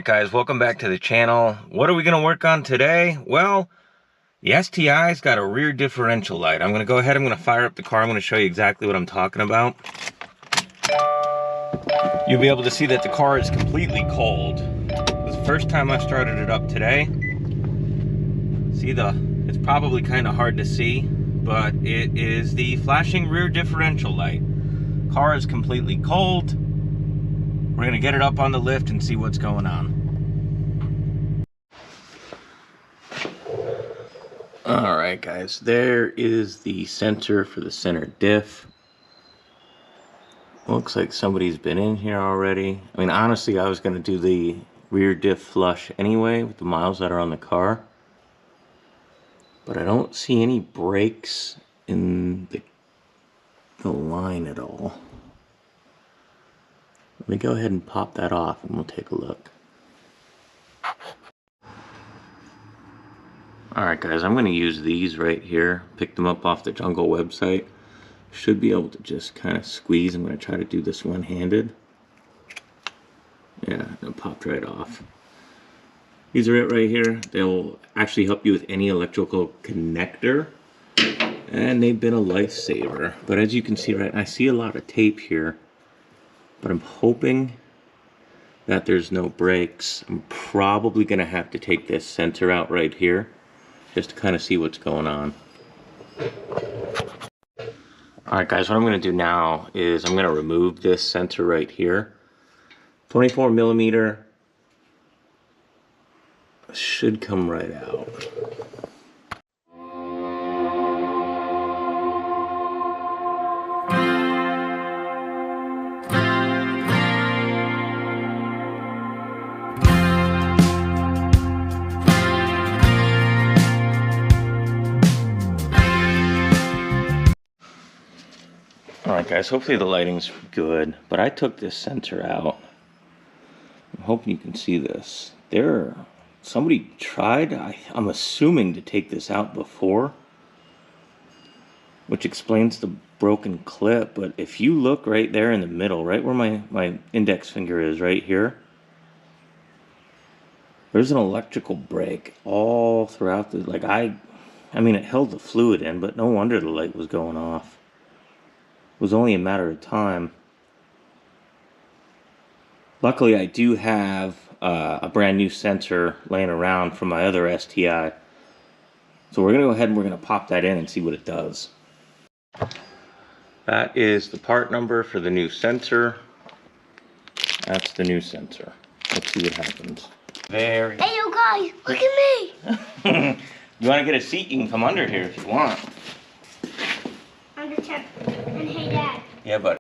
guys, welcome back to the channel. What are we going to work on today? Well, the STI's got a rear differential light. I'm going to go ahead, I'm going to fire up the car. I'm going to show you exactly what I'm talking about. You'll be able to see that the car is completely cold. It was the first time I started it up today. See, it's probably kind of hard to see, but it is the flashing rear differential light. Car is completely cold. We're gonna get it up on the lift and see what's going on. All right, guys, there is the sensor for the center diff. Looks like somebody's been in here already. I mean, honestly, I was gonna do the rear diff flush anyway with the miles that are on the car, but I don't see any brakes in the line at all. Let me go ahead and pop that off and we'll take a look. Alright guys, I'm going to use these right here. Pick them up off the Jungle website. Should be able to just kind of squeeze. I'm going to try to do this one-handed. Yeah, it popped right off. These are it right here. They'll actually help you with any electrical connector. And they've been a lifesaver. But as you can see, right, I see a lot of tape here. But I'm hoping that there's no brakes. I'm probably going to have to take this sensor out right here just to kind of see what's going on. Alright guys, what I'm going to do now is I'm going to remove this sensor right here. 24 millimeter. Should come right out. Alright guys, hopefully the lighting's good, but I took this sensor out. I'm hoping you can see this. Somebody tried, I'm assuming, to take this out before, which explains the broken clip, but if you look right there in the middle, right where my index finger is, right here, there's an electrical break all throughout the, like I mean it held the fluid in, but no wonder the light was going off. It was only a matter of time. Luckily, I do have a brand new sensor laying around from my other STI. So we're going to go ahead and we're going to pop that in and see what it does. That is the part number for the new sensor. That's the new sensor. Let's see what happens. Hey, you guys, look at me. You want to get a seat? You can come under here if you want. I'm gonna check. And hey, Dad. Yeah, buddy.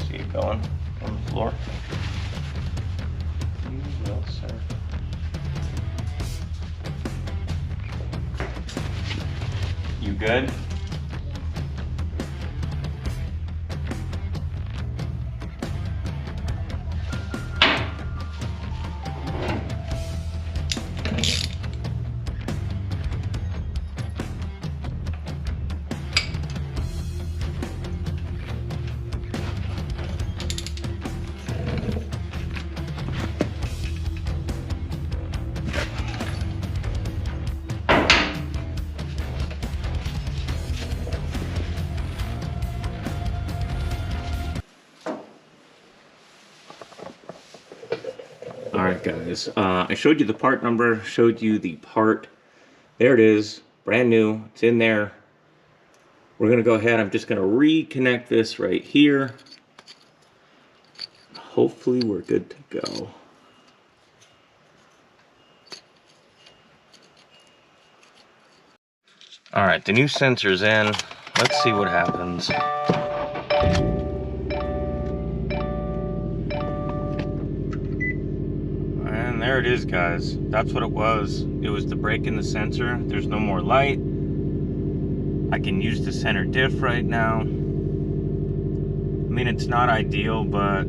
See it going on the floor. You will, sir. You good? Alright guys, I showed you the part number, showed you the part. There it is, brand new, it's in there. We're going to go ahead, I'm just going to reconnect this right here. Hopefully we're good to go. Alright, the new sensor's in. Let's see what happens. And there it is, guys. That's what it was. It was the break in the sensor. There's no more light. I can use the center diff right now. I mean, it's not ideal, but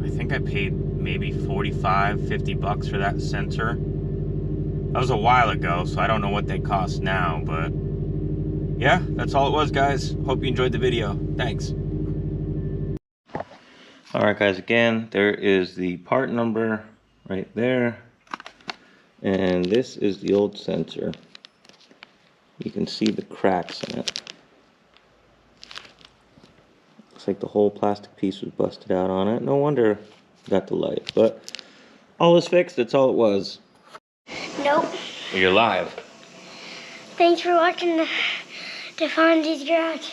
I think I paid maybe 45, 50 bucks for that sensor. That was a while ago, so I don't know what they cost now, but yeah, that's all it was, guys. Hope you enjoyed the video. Thanks. Alright, guys, again, there is the part number right there. And this is the old sensor. You can see the cracks in it. Looks like the whole plastic piece was busted out on it. No wonder it got the light. But all is fixed. That's all it was. Nope. You're live. Thanks for watching the Fonzie's Garage.